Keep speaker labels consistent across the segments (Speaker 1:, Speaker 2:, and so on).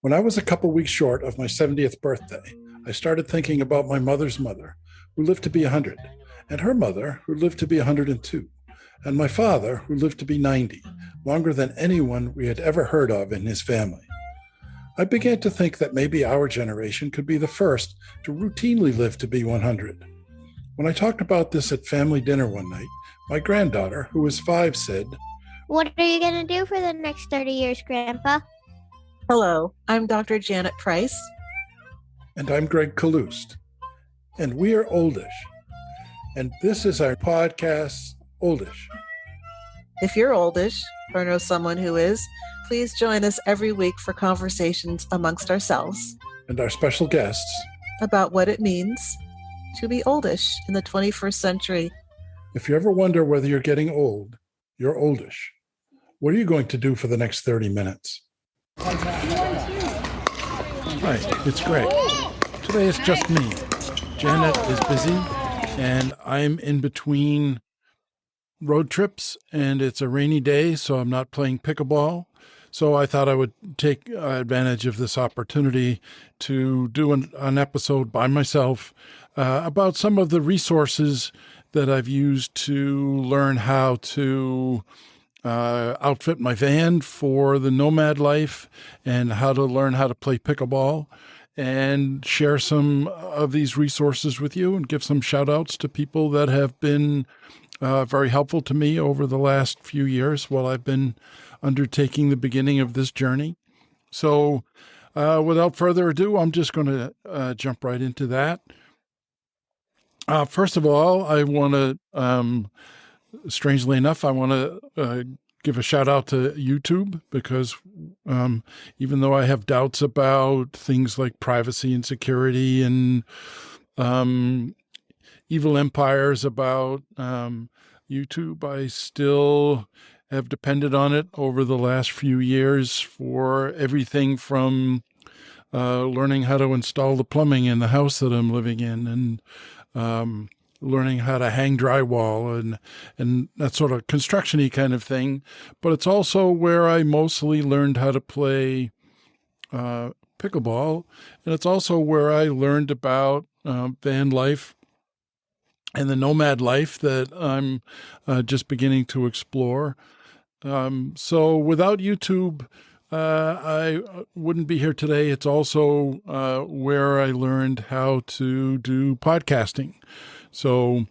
Speaker 1: When I was a couple weeks short of my 70th birthday, I started thinking about my mother's mother, who lived to be 100, and her mother, who lived to be 102, and my father, who lived to be 90, longer than anyone we had ever heard of in his family. I began to think that maybe our generation could be the first to routinely live to be 100. When I talked about this at family dinner one night, my granddaughter, who was 5, said,
Speaker 2: "What are you going to do for the next 30 years, Grandpa?"
Speaker 3: Hello, I'm Dr. Janet Price.
Speaker 1: And I'm Gregg Kaloustian. And we are Oldish. And this is our podcast, Oldish.
Speaker 3: If you're oldish or know someone who is, please join us every week for conversations amongst ourselves
Speaker 1: And our special guests
Speaker 3: about what it means to be oldish in the 21st century.
Speaker 1: If you ever wonder whether you're getting old, you're oldish. What are you going to do for the next 30 minutes? Hi, it's Gregg. Today it's just me. Janet is busy, and I'm in between road trips, and it's a rainy day, so I'm not playing pickleball. So I thought I would take advantage of this opportunity to do an episode by myself about some of the resources that I've used to learn how to outfit my van for the nomad life and how to learn how to play pickleball, and share some of these resources with you and give some shout outs to people that have been very helpful to me over the last few years while I've been undertaking the beginning of this journey. So without further ado, I'm just going to jump right into that. First of all, I want to, strangely enough, I want to give a shout out to YouTube, because even though I have doubts about things like privacy and security and evil empires about YouTube, I still have depended on it over the last few years for everything from learning how to install the plumbing in the house that I'm living in, and learning how to hang drywall and that sort of construction-y kind of thing. But it's also where I mostly learned how to play pickleball. And it's also where I learned about van life and the nomad life that I'm just beginning to explore. So without YouTube, I wouldn't be here today. It's also where I learned how to do podcasting. So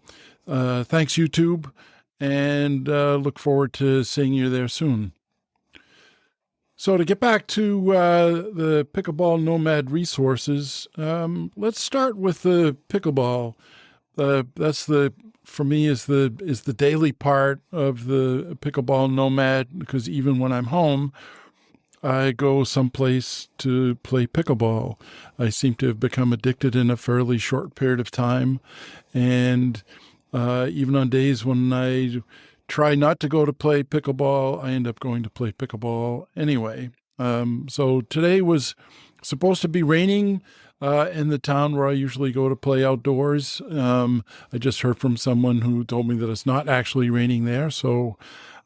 Speaker 1: thanks, YouTube, and look forward to seeing you there soon. So to get back to the Pickleball Nomad resources, let's start with the pickleball. That's for me is the daily part of the Pickleball Nomad, because even when I'm home, I go someplace to play pickleball. I seem to have become addicted in a fairly short period of time. And even on days when I try not to go to play pickleball, I end up going to play pickleball anyway. So today was supposed to be raining in the town where I usually go to play outdoors. I just heard from someone who told me that it's not actually raining there, so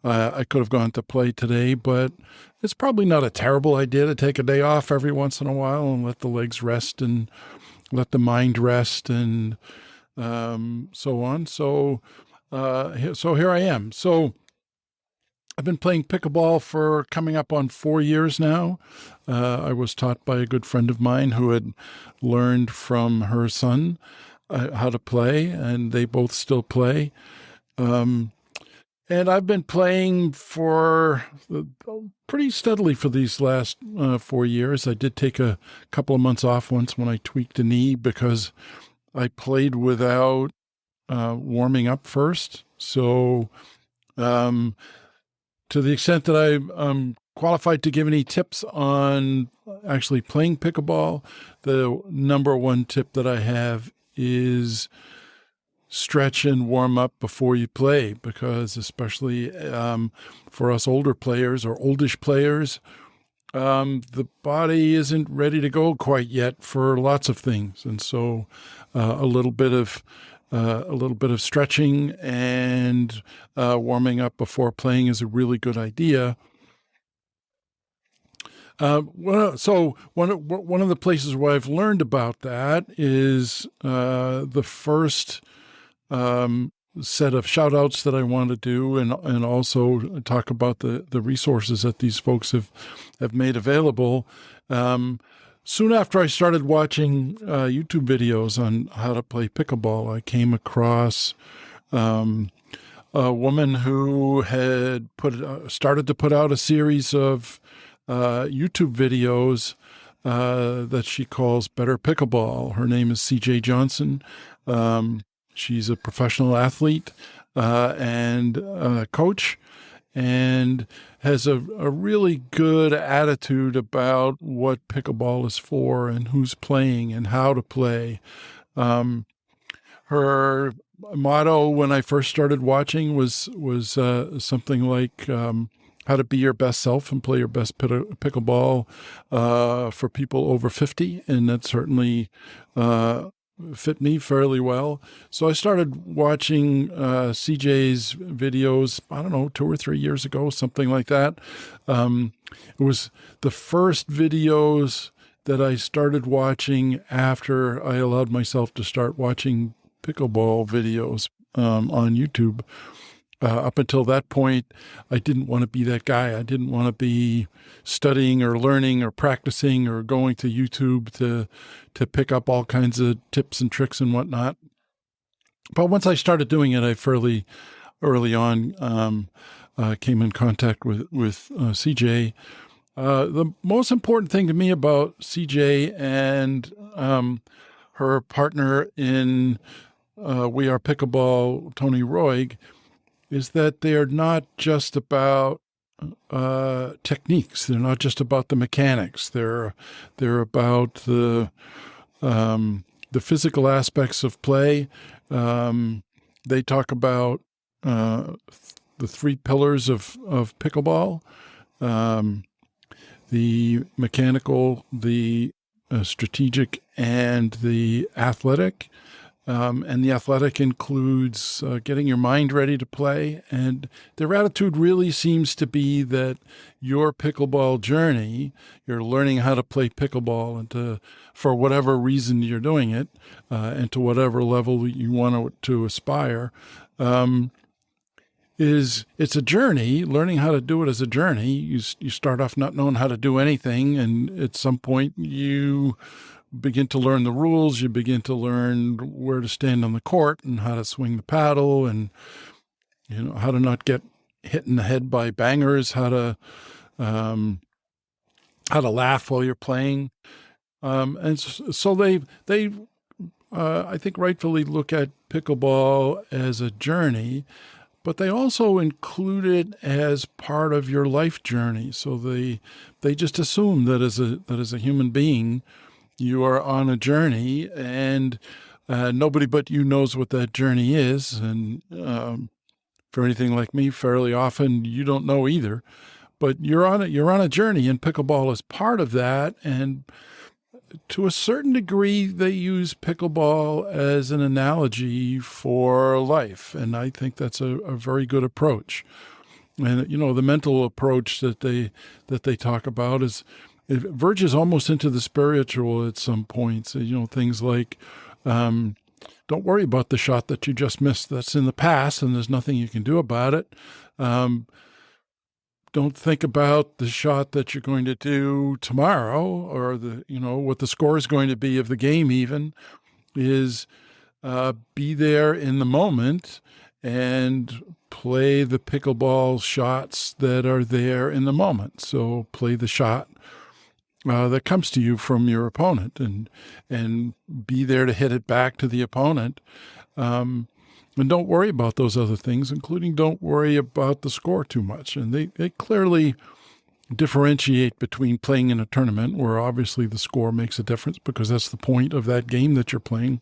Speaker 1: I could have gone to play today, but it's probably not a terrible idea to take a day off every once in a while and let the legs rest and let the mind rest and so on. So here I am. So I've been playing pickleball for coming up on 4 years now. I was taught by a good friend of mine who had learned from her son how to play, and they both still play. And I've been playing for pretty steadily for these last 4 years. I did take a couple of months off once when I tweaked a knee because I played without warming up first. So to the extent that I'm qualified to give any tips on actually playing pickleball, the number one tip that I have is stretch and warm up before you play, because especially for us older players or oldish players, the body isn't ready to go quite yet for lots of things. And so a little bit of stretching and warming up before playing is a really good idea. So one of the places where I've learned about that is the first set of shout-outs that I want to do, and also talk about the resources that these folks have made available. Soon after I started watching YouTube videos on how to play pickleball, I came across a woman who had started to put out a series of YouTube videos that she calls Better Pickleball. Her name is CJ Johnson. She's a professional athlete and coach, and has a really good attitude about what pickleball is for and who's playing and how to play. Her motto when I first started watching was something like how to be your best self and play your best pickleball for people over 50, and that certainly fit me fairly well. So I started watching CJ's videos, I don't know, 2 or 3 years ago, something like that. It was the first videos that I started watching after I allowed myself to start watching pickleball videos on YouTube. Up until that point, I didn't want to be that guy. I didn't want to be studying or learning or practicing or going to YouTube to pick up all kinds of tips and tricks and whatnot. But once I started doing it, I fairly early on came in contact with CJ. The most important thing to me about CJ and her partner in We Are Pickleball, Tony Roig, is that they are not just about techniques. They're not just about the mechanics. They're about the physical aspects of play. They talk about the 3 pillars of pickleball: the mechanical, the strategic, and the athletic. And the athletic includes getting your mind ready to play. And their attitude really seems to be that your pickleball journey, you're learning how to play pickleball, and for whatever reason you're doing it, and to whatever level you want to aspire, it's a journey. Learning how to do it as a journey. You start off not knowing how to do anything, and at some point you begin to learn the rules. You begin to learn where to stand on the court and how to swing the paddle, and how to not get hit in the head by bangers, how to laugh while you're playing, and so they I think rightfully look at pickleball as a journey, but they also include it as part of your life journey. So they just assume that as a human being, you are on a journey, and nobody but you knows what that journey is. And for anything like me, fairly often you don't know either. But you're on a journey, and pickleball is part of that. And to a certain degree, they use pickleball as an analogy for life, and I think that's a very good approach. And the mental approach that they talk about it verges almost into the spiritual at some points. Things like, don't worry about the shot that you just missed. That's in the past, and there's nothing you can do about it. Don't think about the shot that you're going to do tomorrow, or what the score is going to be of the game. Even is be there in the moment and play the pickleball shots that are there in the moment. So play the shot that comes to you from your opponent, and be there to hit it back to the opponent. And don't worry about those other things, including don't worry about the score too much. And they clearly differentiate between playing in a tournament, where obviously the score makes a difference because that's the point of that game that you're playing,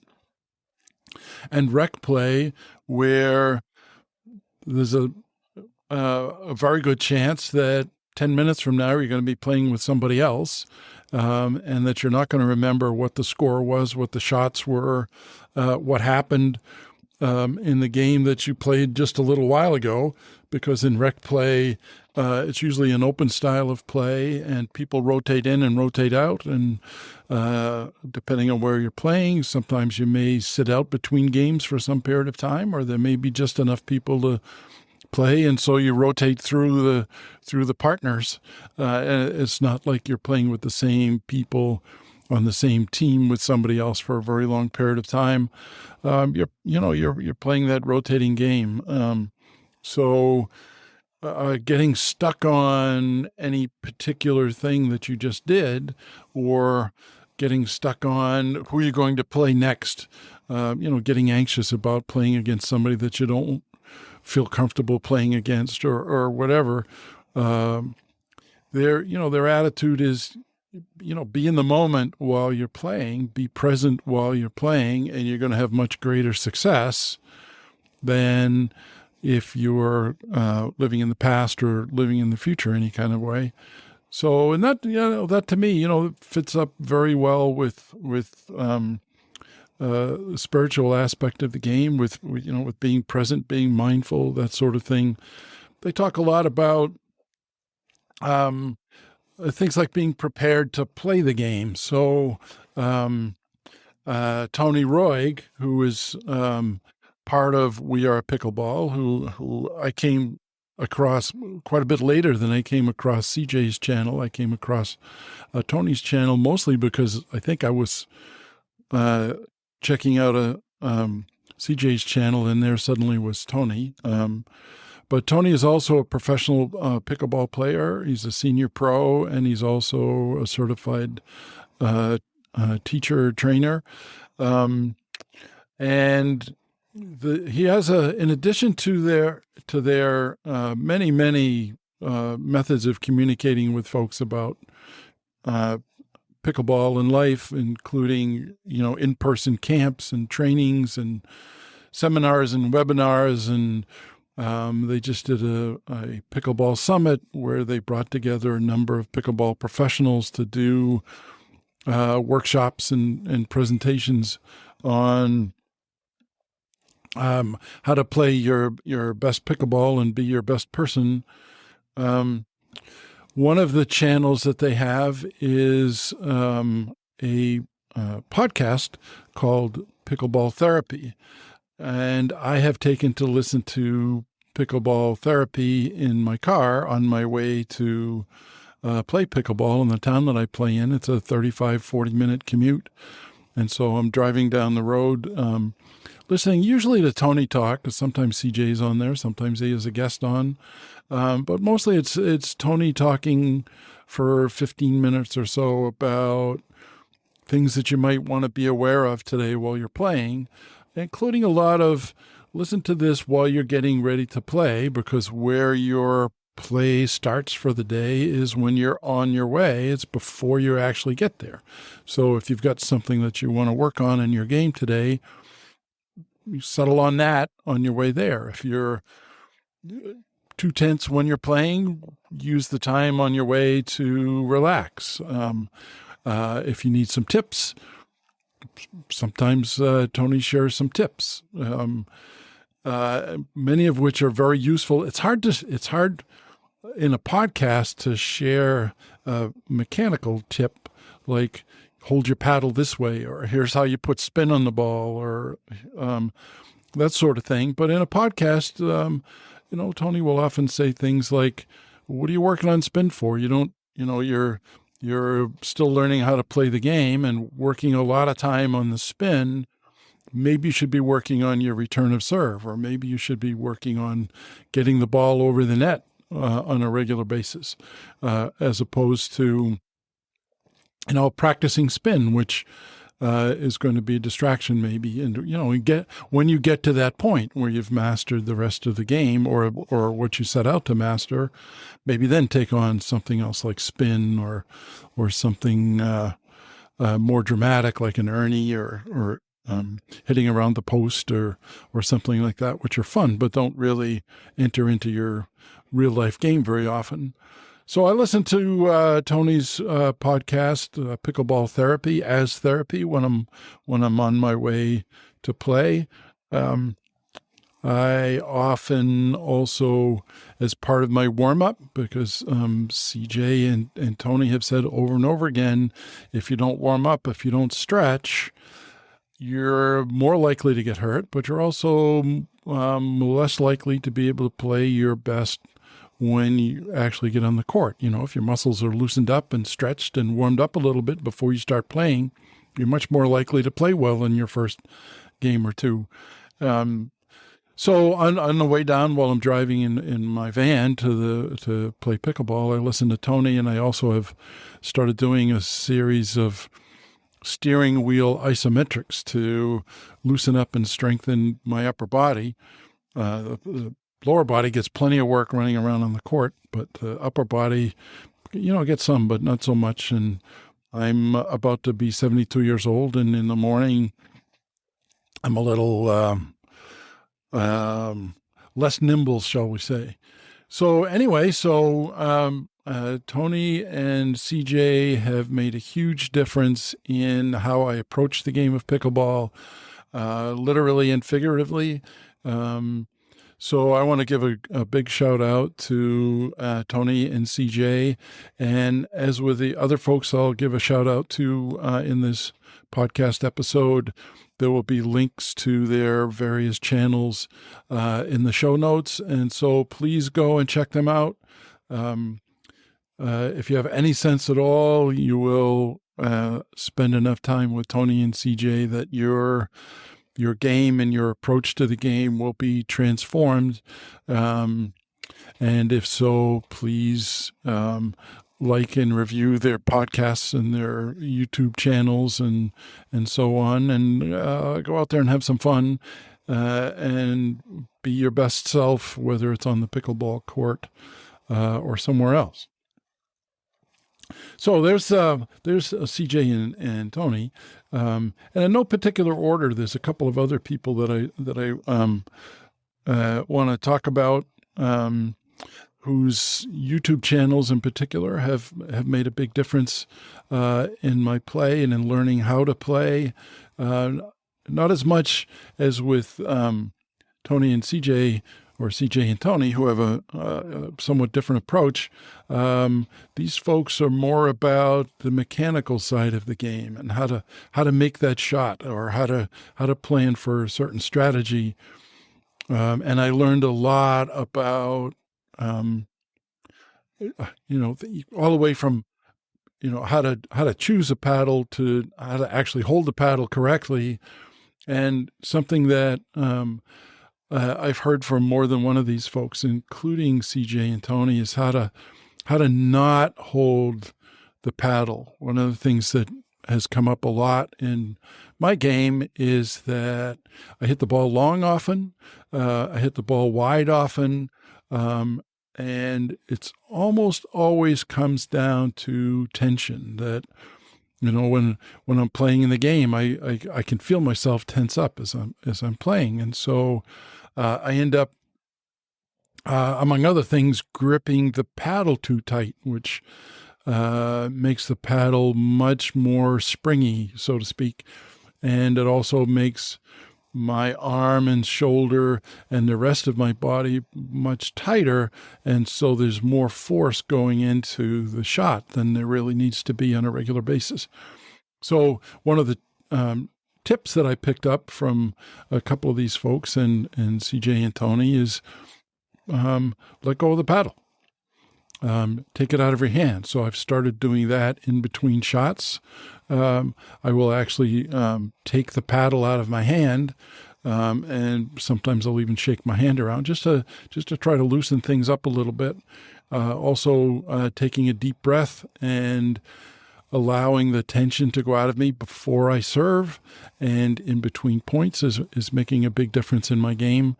Speaker 1: and rec play, where there's a very good chance that 10 minutes from now, you're going to be playing with somebody else, and that you're not going to remember what the score was, what the shots were, what happened. in the game that you played just a little while ago, because in rec play, it's usually an open style of play, and people rotate in and rotate out. And depending on where you're playing, sometimes you may sit out between games for some period of time, or there may be just enough people to play, and so you rotate through the partners. It's not like you're playing with the same people on the same team with somebody else for a very long period of time. You're playing that rotating game. So getting stuck on any particular thing that you just did, or getting stuck on who you're going to play next, getting anxious about playing against somebody that you don't feel comfortable playing against, or whatever. Their attitude is, be in the moment while you're playing, be present while you're playing, and you're going to have much greater success than if you're living in the past or living in the future any kind of way. So, and that, that to me, fits up very well with the spiritual aspect of the game, with being present, being mindful, that sort of thing. They talk a lot about things like being prepared to play the game. So Tony Roig, who is part of We Are Pickleball, who I came across quite a bit later than I came across CJ's channel. I came across Tony's channel mostly because I think I was checking out CJ's channel, and there suddenly was Tony. But Tony is also a professional pickleball player. He's a senior pro, and he's also a certified teacher trainer. And he has in addition to their many methods of communicating with folks about pickleball and life, including in-person camps and trainings and seminars and webinars, and they just did a pickleball summit where they brought together a number of pickleball professionals to do workshops and presentations on how to play your best pickleball and be your best person. One of the channels that they have is a podcast called Pickleball Therapy. And I have taken to listen to Pickleball Therapy in my car on my way to play pickleball in the town that I play in. It's a 40-minute commute. And so I'm driving down the road, listening usually to Tony talk, because sometimes CJ's on there, sometimes he is a guest on. But mostly it's Tony talking for 15 minutes or so about things that you might want to be aware of today while you're playing, including a lot of listen to this while you're getting ready to play, because where your play starts for the day is when you're on your way. It's before you actually get there. So if you've got something that you want to work on in your game today, you settle on that on your way there. If you're too tense when you're playing, use the time on your way to relax. If you need some tips, sometimes Tony shares some tips, many of which are very useful. It's hard in a podcast to share a mechanical tip like hold your paddle this way, or here's how you put spin on the ball, or that sort of thing. But in a podcast, Tony will often say things like, what are you working on spin for? You're still learning how to play the game and working a lot of time on the spin. Maybe you should be working on your return of serve, or maybe you should be working on getting the ball over the net on a regular basis, as opposed to, practicing spin, which is going to be a distraction maybe. And, when you get to that point where you've mastered the rest of the game, or what you set out to master, maybe then take on something else like spin, or something more dramatic like an Ernie, or hitting around the post, or something like that, which are fun, but don't really enter into your real life game very often. So I listen to Tony's podcast, Pickleball Therapy, as therapy when I'm on my way to play. I often also, as part of my warm-up, because CJ and Tony have said over and over again, if you don't warm up, if you don't stretch, you're more likely to get hurt, but you're also less likely to be able to play your best when you actually get on the court. If your muscles are loosened up and stretched and warmed up a little bit before you start playing, you're much more likely to play well in your first game or two. So on the way down, while I'm driving in my van to play pickleball, I listen to Tony, and I also have started doing a series of steering wheel isometrics to loosen up and strengthen my upper body. The lower body gets plenty of work running around on the court, but the upper body, gets some, but not so much. And I'm about to be 72 years old, and in the morning, I'm a little less nimble, shall we say. So anyway, Tony and CJ have made a huge difference in how I approach the game of pickleball, literally and figuratively. So I want to give a big shout out to Tony and CJ. And as with the other folks, I'll give a shout out to in this podcast episode. There will be links to their various channels in the show notes. And so please go and check them out. If you have any sense at all, you will spend enough time with Tony and CJ that your game and your approach to the game will be transformed. And if so, please like and review their podcasts and their YouTube channels and so on, and go out there and have some fun and be your best self, whether it's on the pickleball court or somewhere else. So there's CJ and Tony, and in no particular order. There's a couple of other people that I want to talk about, whose YouTube channels in particular have made a big difference in my play and in learning how to play. Not as much as with Tony and CJ, or CJ and Tony, who have a somewhat different approach. These folks are more about the mechanical side of the game and how to make that shot, or how to plan for a certain strategy. And I learned a lot about all the way from how to choose a paddle to how to actually hold the paddle correctly. And something that I've heard from more than one of these folks, including CJ and Tony, is how to not hold the paddle. One of the things that has come up a lot in my game is that I hit the ball long often, I hit the ball wide often, and it's almost always comes down to tension. That when I'm playing in the game, I can feel myself tense up as I'm playing, and so I end up, among other things, gripping the paddle too tight, which makes the paddle much more springy, so to speak, and it also makes my arm and shoulder and the rest of my body much tighter, and so there's more force going into the shot than there really needs to be on a regular basis. So one of the tips that I picked up from a couple of these folks and CJ and Tony is let go of the paddle. Take it out of your hand. So I've started doing that in between shots. I will actually take the paddle out of my hand, and sometimes I'll even shake my hand around just to try to loosen things up a little bit. Also, taking a deep breath and allowing the tension to go out of me before I serve and in between points is making a big difference in my game.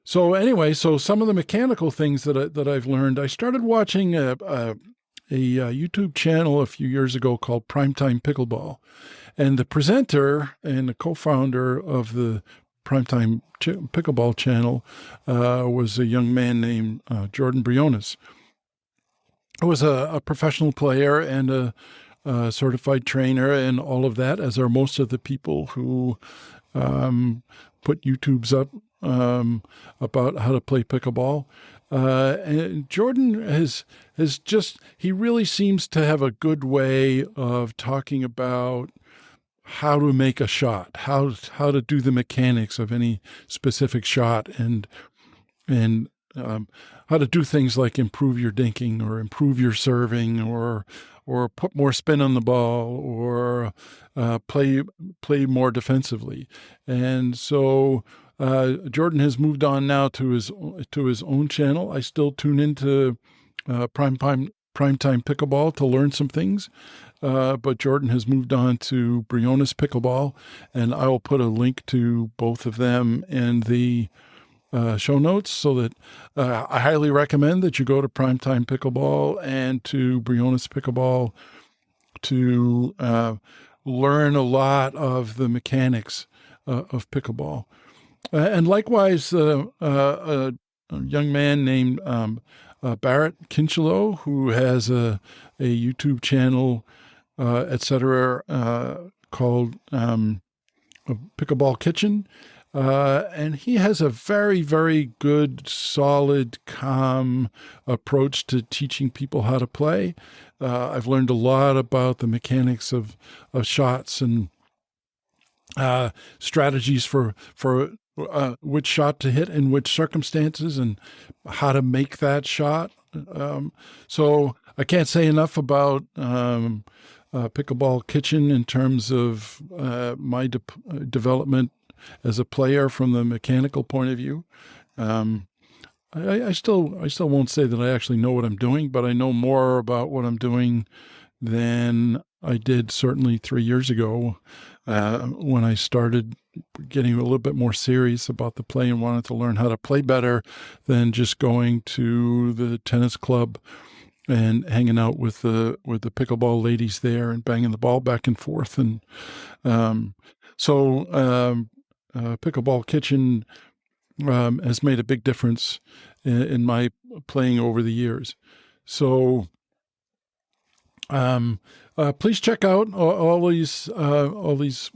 Speaker 1: So anyway, some of the mechanical things that I've learned, I started watching a YouTube channel a few years ago called Primetime Pickleball, and the presenter and the co-founder of the Primetime Pickleball channel was a young man named Jordan Briones. I was a professional player and a certified trainer and all of that, as are most of the people who put YouTubes up about how to play pickleball. And Jordan has just, he really seems to have a good way of talking about how to make a shot, how to do the mechanics of any specific shot, and how to do things like improve your dinking or improve your serving or put more spin on the ball or play more defensively. And so Jordan has moved on now to his own channel. I still tune into Primetime Pickleball to learn some things. But Jordan has moved on to Briones Pickleball, and I will put a link to both of them in the show notes, so that I highly recommend that you go to Primetime Pickleball and to Briones Pickleball to learn a lot of the mechanics of pickleball. And likewise, a young man named Barrett Kincheloe, who has a YouTube channel, etc., called Pickleball Kitchen. And he has a very, very good, solid, calm approach to teaching people how to play. I've learned a lot about the mechanics of shots and strategies for which shot to hit in which circumstances and how to make that shot. So I can't say enough about Pickleball Kitchen in terms of my development as a player from the mechanical point of view. I still won't say that I actually know what I'm doing, but I know more about what I'm doing than I did certainly 3 years ago when I started getting a little bit more serious about the play and wanted to learn how to play better than just going to the tennis club and hanging out with the pickleball ladies there and banging the ball back and forth. And so Pickleball Kitchen has made a big difference in my playing over the years. So please check out all these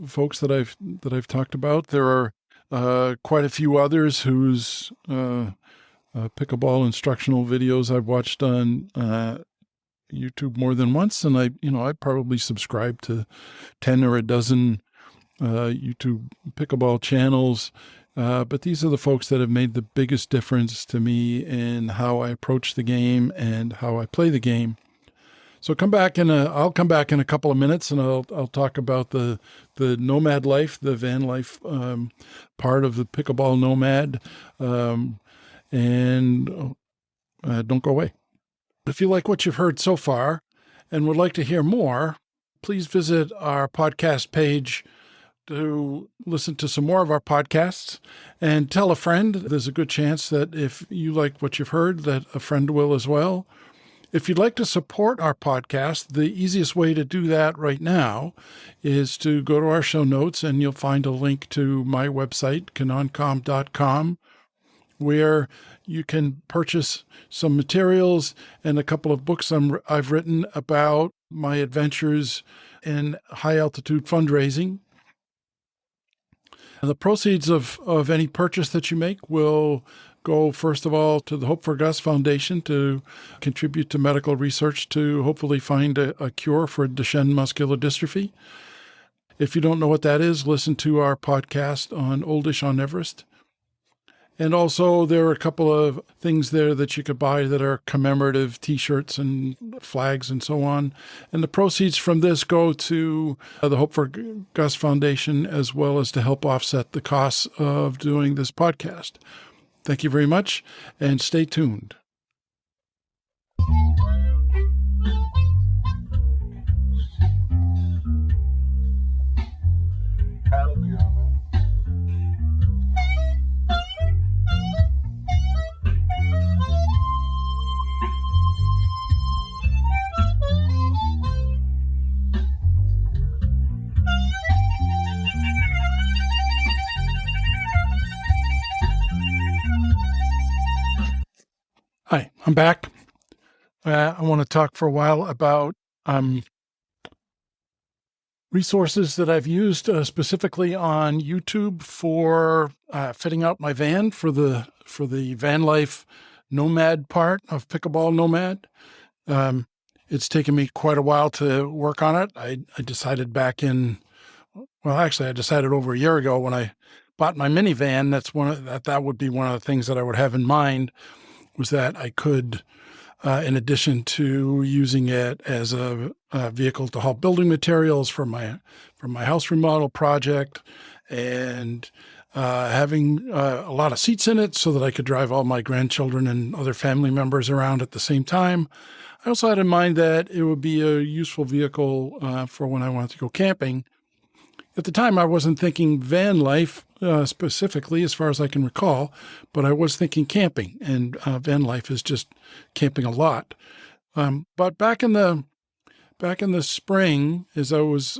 Speaker 1: folks that I've talked about. There are quite a few others whose pickleball instructional videos I've watched on YouTube more than once, and I probably subscribe to 10 or a dozen YouTube pickleball channels. But these are the folks that have made the biggest difference to me in how I approach the game and how I play the game. So I'll come back in a couple of minutes, and I'll talk about the nomad life, the van life part of the Pickleball Nomad, and don't go away. If you like what you've heard so far and would like to hear more, please visit our podcast page to listen to some more of our podcasts, and tell a friend. There's a good chance that if you like what you've heard, that a friend will as well. If you'd like to support our podcast, the easiest way to do that right now is to go to our show notes, and you'll find a link to my website, canoncom.com, where you can purchase some materials and a couple of books I've written about my adventures in high-altitude fundraising. The proceeds of any purchase that you make will go, first of all, to the Hope for Gus Foundation to contribute to medical research to hopefully find a cure for Duchenne muscular dystrophy. If you don't know what that is, listen to our podcast on Oldish on Everest. And also, there are a couple of things there that you could buy that are commemorative T-shirts and flags and so on. And the proceeds from this go to the Hope for Gus Foundation, as well as to help offset the costs of doing this podcast. Thank you very much, and stay tuned. Hi, I'm back. I want to talk for a while about resources that I've used specifically on YouTube for fitting out my van for the van life nomad part of Pickleball Nomad. It's taken me quite a while to work on it. I decided I decided over a year ago when I bought my minivan. That would be one of the things that I would have in mind, was that I could, in addition to using it as a vehicle to haul building materials for my house remodel project, and having a lot of seats in it so that I could drive all my grandchildren and other family members around at the same time. I also had in mind that it would be a useful vehicle for when I wanted to go camping. At the time, I wasn't thinking van life specifically, as far as I can recall, but I was thinking camping, and van life is just camping a lot. But back in the spring, as I was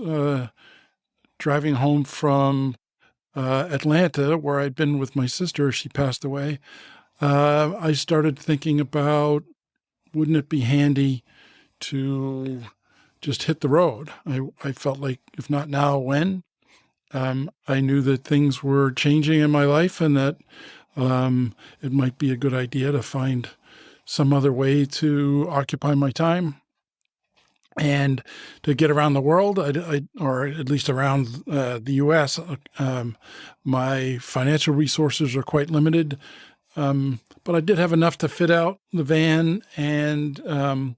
Speaker 1: driving home from Atlanta, where I'd been with my sister, she passed away, I started thinking about, wouldn't it be handy to just hit the road? I felt like, if not now, when? I knew that things were changing in my life, and that it might be a good idea to find some other way to occupy my time and to get around the world, or at least around the U.S. My financial resources are quite limited, but I did have enough to fit out the van and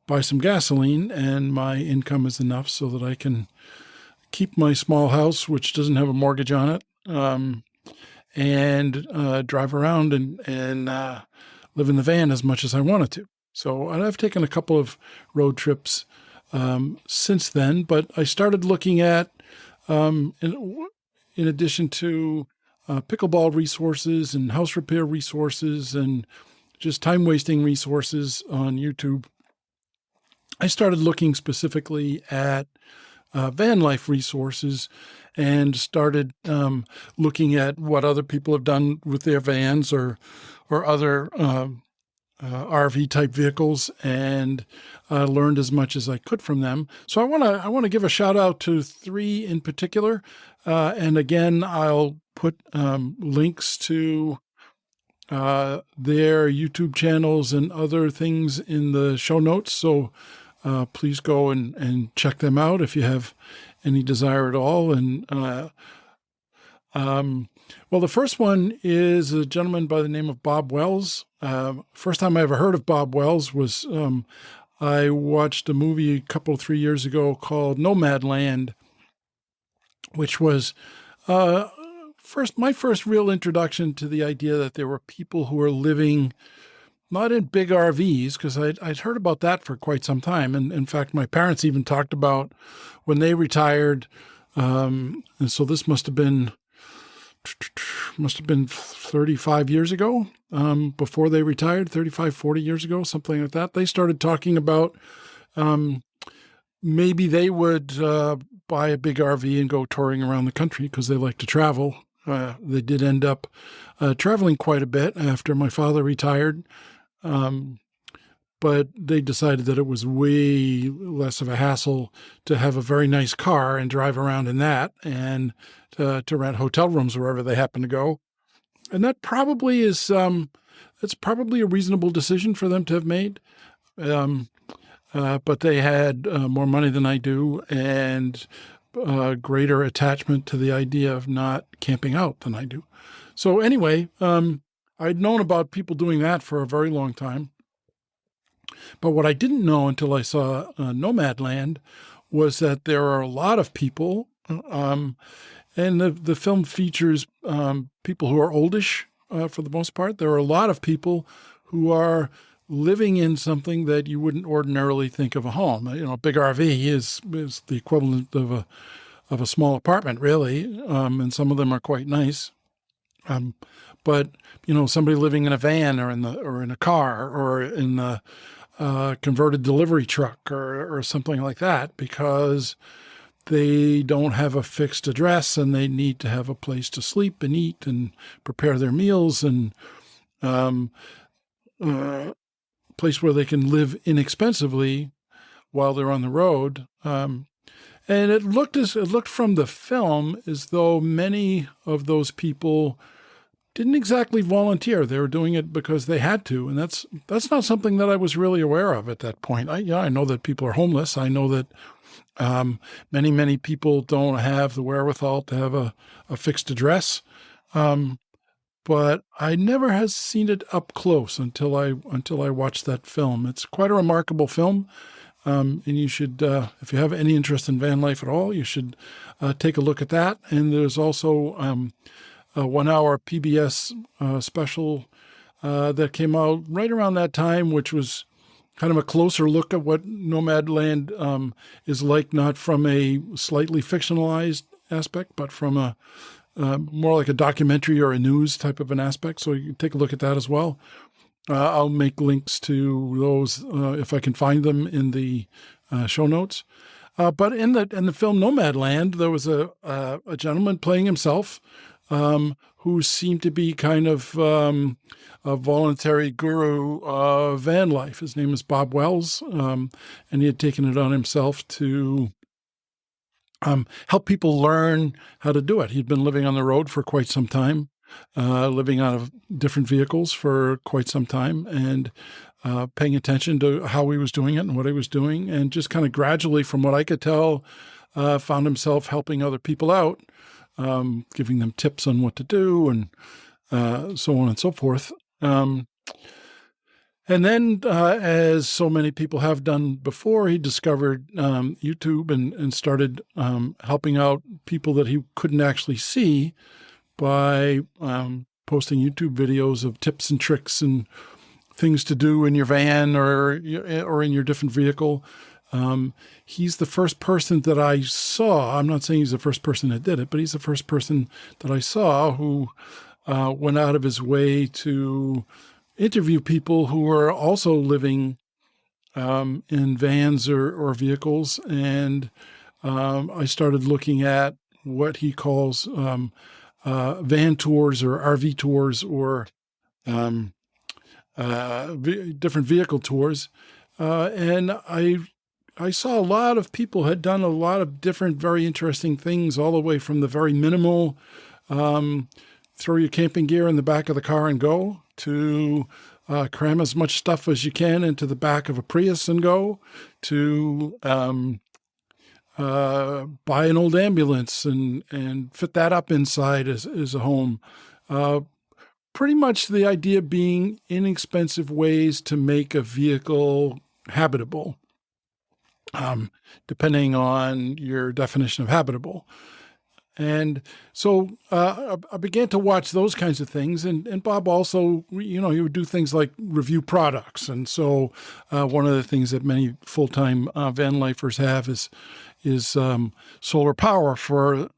Speaker 1: buy some gasoline, and my income is enough so that I can keep my small house, which doesn't have a mortgage on it, and drive around and live in the van as much as I wanted to. So I've taken a couple of road trips since then, but I started looking at, in addition to pickleball resources and house repair resources and just time-wasting resources on YouTube, I started looking specifically at van life resources, and started looking at what other people have done with their vans or other RV type vehicles, and learned as much as I could from them. So I want to give a shout out to 3 in particular, and again, I'll put links to their YouTube channels and other things in the show notes. So please go and check them out if you have any desire at all. And well, the first one is a gentleman by the name of Bob Wells. First time I ever heard of Bob Wells was I watched a movie a couple, 3 years ago called Nomadland, which was my first real introduction to the idea that there were people who were living not in big RVs, because I'd heard about that for quite some time. And in fact, my parents even talked about when they retired. And so this must have been 35 years ago, before they retired, 35, 40 years ago, something like that. They started talking about maybe they would buy a big RV and go touring around the country because they like to travel. They did end up traveling quite a bit after my father retired. But they decided that it was way less of a hassle to have a very nice car and drive around in that, and to rent hotel rooms wherever they happen to go. And that probably is, that's probably a reasonable decision for them to have made. But they had more money than I do, and greater attachment to the idea of not camping out than I do. So anyway, I'd known about people doing that for a very long time. But what I didn't know until I saw Nomadland was that there are a lot of people, and the film features people who are oldish for the most part. There are a lot of people who are living in something that you wouldn't ordinarily think of a home. You know, a big RV is the equivalent of a small apartment, really, and some of them are quite nice. But you know, somebody living in a van or in a car or in a converted delivery truck or something like that, because they don't have a fixed address and they need to have a place to sleep and eat and prepare their meals, and place where they can live inexpensively while they're on the road. And it looked from the film as though many of those people didn't exactly volunteer. They were doing it because they had to, and that's not something that I was really aware of at that point. I know that people are homeless. I know that many people don't have the wherewithal to have a fixed address, but I never has seen it up close until I watched that film. It's quite a remarkable film. And you should, if you have any interest in van life at all, you should take a look at that. And there's also a 1 hour PBS special that came out right around that time, which was kind of a closer look at what Nomadland is like, not from a slightly fictionalized aspect, but from a more like a documentary or a news type of an aspect. So you can take a look at that as well. I'll make links to those if I can find them in the show notes. But in the film Nomadland, there was a gentleman playing himself who seemed to be kind of a voluntary guru of van life. His name is Bob Wells, and he had taken it on himself to help people learn how to do it. He'd been living on the road for quite some time. Living out of different vehicles for quite some time, and paying attention to how he was doing it and what he was doing, and just kind of gradually, from what I could tell, found himself helping other people out, giving them tips on what to do, and so on and so forth. And then, as so many people have done before, he discovered YouTube and started helping out people that he couldn't actually see by posting YouTube videos of tips and tricks and things to do in your van or in your different vehicle. He's the first person that I saw. I'm not saying he's the first person that did it, but he's the first person that I saw who went out of his way to interview people who were also living in vans or vehicles. And I started looking at what he calls van tours or RV tours or different vehicle tours. And I saw a lot of people had done a lot of different, very interesting things, all the way from the very minimal, throw your camping gear in the back of the car and go, to cram as much stuff as you can into the back of a Prius and go, to buy an old ambulance and fit that up inside as a home. Pretty much the idea being inexpensive ways to make a vehicle habitable, depending on your definition of habitable. And so I began to watch those kinds of things. And Bob also, he would do things like review products. And so one of the things that many full-time van lifers have is solar power for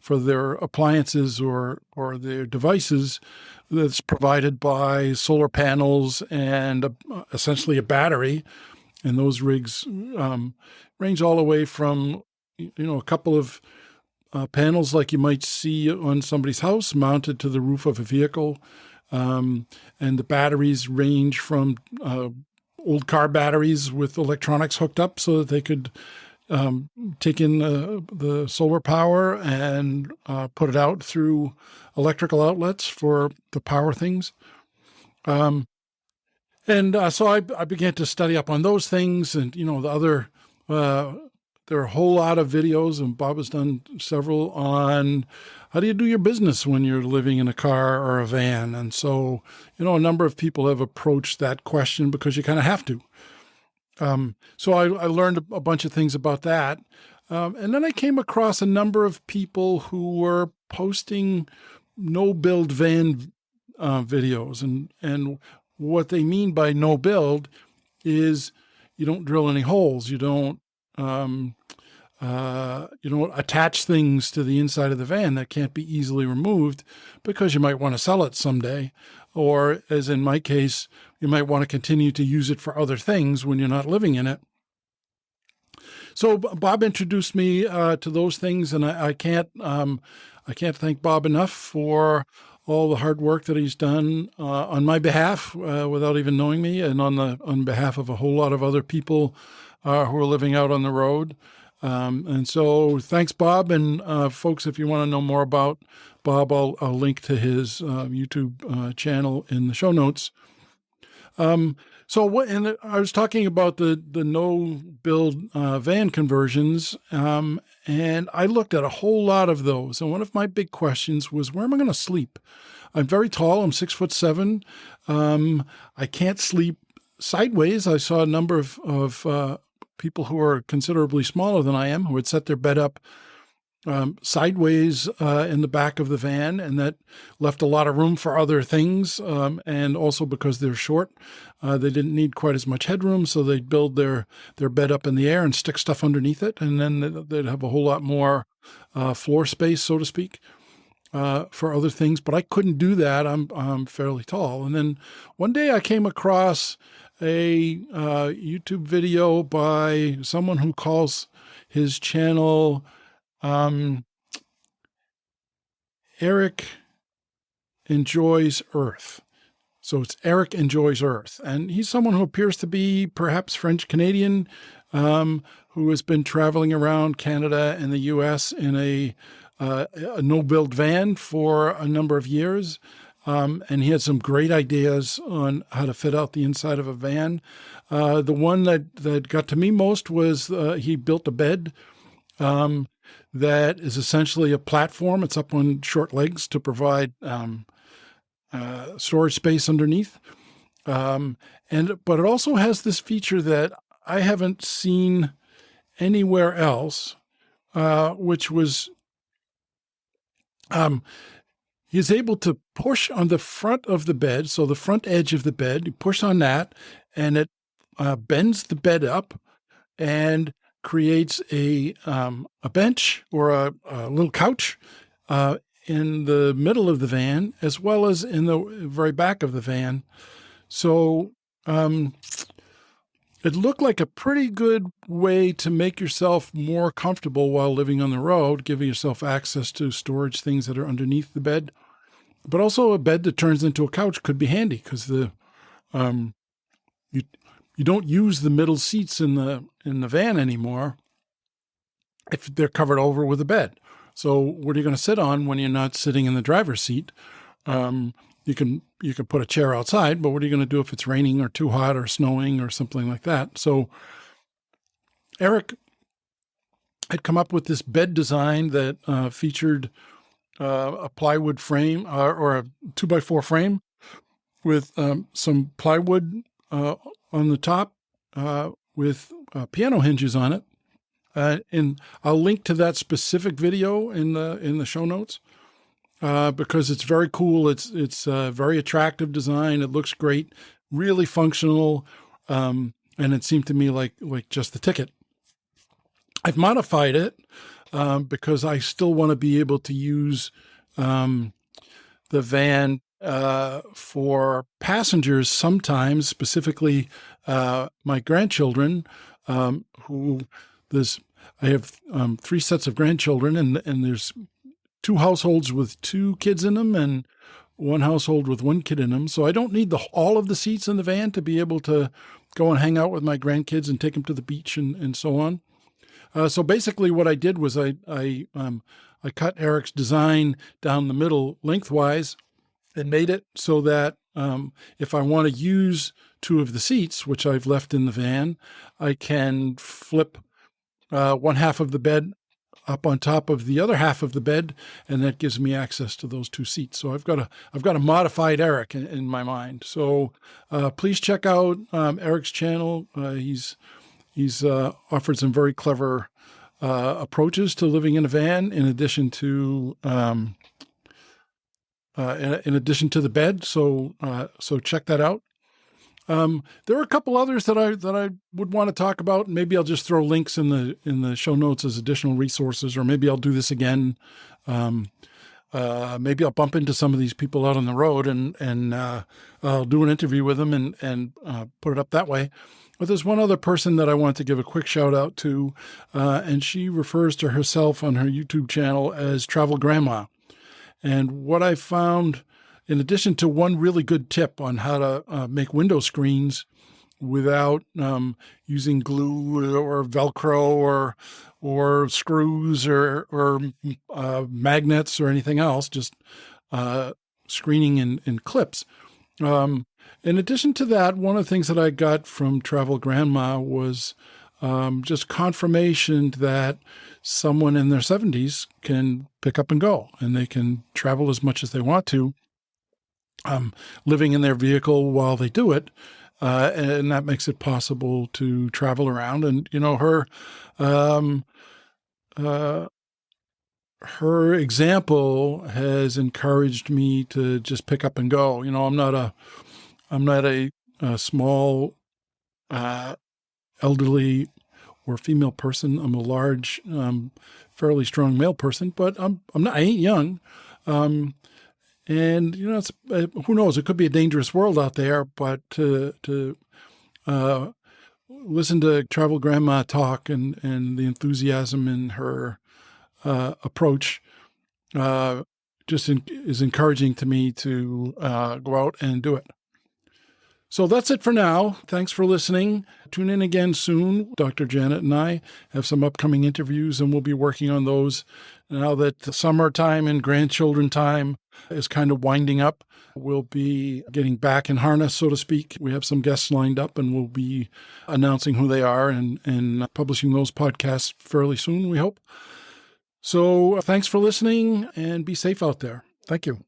Speaker 1: their appliances or their devices that's provided by solar panels and essentially a battery. And those rigs range all the way from, a couple of panels like you might see on somebody's house mounted to the roof of a vehicle. And the batteries range from old car batteries with electronics hooked up so that they could take in the solar power and put it out through electrical outlets to power things. So I began to study up on those things, and the other. There are a whole lot of videos, and Bob has done several on how do you do your business when you're living in a car or a van. And so, a number of people have approached that question because you kind of have to. So I learned a bunch of things about that. And then I came across a number of people who were posting no-build van videos. And what they mean by no-build is you don't drill any holes. You don't attach things to the inside of the van that can't be easily removed because you might want to sell it someday. Or, as in my case, you might want to continue to use it for other things when you're not living in it. So Bob introduced me to those things, and I can't thank Bob enough for all the hard work that he's done on my behalf without even knowing me, and on behalf of a whole lot of other people who are living out on the road. And so thanks, Bob. And folks, if you want to know more about Bob, I'll link to his YouTube channel in the show notes. And I was talking about the no build van conversions, and I looked at a whole lot of those. And one of my big questions was, where am I going to sleep? I'm very tall. I'm 6'7". I can't sleep sideways. I saw a number of people who are considerably smaller than I am who would set their bed up sideways in the back of the van, and that left a lot of room for other things. And also because they're short, they didn't need quite as much headroom, so they'd build their bed up in the air and stick stuff underneath it, and then they'd have a whole lot more floor space, so to speak, for other things. But I couldn't do that. I'm fairly tall. And then one day I came across a YouTube video by someone who calls his channel Eric Enjoys Earth. So it's Eric Enjoys Earth. And he's someone who appears to be perhaps French-Canadian, who has been traveling around Canada and the U.S. in a no-build van for a number of years. And he had some great ideas on how to fit out the inside of a van. The one that got to me most was he built a bed that is essentially a platform. It's up on short legs to provide storage space underneath. But it also has this feature that I haven't seen anywhere else, which was he's able to push on the front of the bed, so the front edge of the bed, you push on that, and it bends the bed up and creates a bench or a little couch in the middle of the van, as well as in the very back of the van. So it looked like a pretty good way to make yourself more comfortable while living on the road, giving yourself access to storage things that are underneath the bed. But also a bed that turns into a couch could be handy, because you don't use the middle seats in the van anymore if they're covered over with a bed. So what are you going to sit on when you're not sitting in the driver's seat? You can put a chair outside, but what are you going to do if it's raining or too hot or snowing or something like that? So Eric had come up with this bed design that featured a plywood frame or a 2x4 frame with some plywood on the top with piano hinges on it. And I'll link to that specific video in the show notes because it's very cool. It's a very attractive design. It looks great, really functional, and it seemed to me like just the ticket. I've modified it because I still want to be able to use the van for passengers sometimes, specifically my grandchildren, I have 3 sets of grandchildren, and there's 2 households with 2 kids in them and 1 household with 1 kid in them. So I don't need all of the seats in the van to be able to go and hang out with my grandkids and take them to the beach and so on. So basically what I did was I cut Eric's design down the middle lengthwise and made it so that if I want to use 2 of the seats, which I've left in the van, I can flip one half of the bed up on top of the other half of the bed, and that gives me access to those 2 seats. So I've got a modified Eric in my mind. So please check out Eric's channel. He's offered some very clever approaches to living in a van, in addition to the bed. So check that out. There are a couple others that I would want to talk about. Maybe I'll just throw links in the show notes as additional resources, or maybe I'll do this again. Maybe I'll bump into some of these people out on the road and I'll do an interview with them and put it up that way. But there's one other person that I want to give a quick shout out to, and she refers to herself on her YouTube channel as Travel Grandma. And what I found, in addition to one really good tip on how to make window screens without using glue or Velcro or screws or magnets or anything else, just screening in clips. In addition to that, one of the things that I got from Travel Grandma was just confirmation that someone in their 70s can pick up and go, and they can travel as much as they want to, living in their vehicle while they do it. And that makes it possible to travel around. And, her example has encouraged me to just pick up and go. I'm not a small, elderly or female person. I'm a large, fairly strong male person, but I ain't young. And it's, who knows? It could be a dangerous world out there. But to listen to Travel Grandma talk and the enthusiasm in her approach is encouraging to me to go out and do it. So that's it for now. Thanks for listening. Tune in again soon. Dr. Janet and I have some upcoming interviews, and we'll be working on those now that the summertime and grandchildren time is kind of winding up. We'll be getting back in harness, so to speak. We have some guests lined up, and we'll be announcing who they are and publishing those podcasts fairly soon, we hope. So thanks for listening, and be safe out there. Thank you.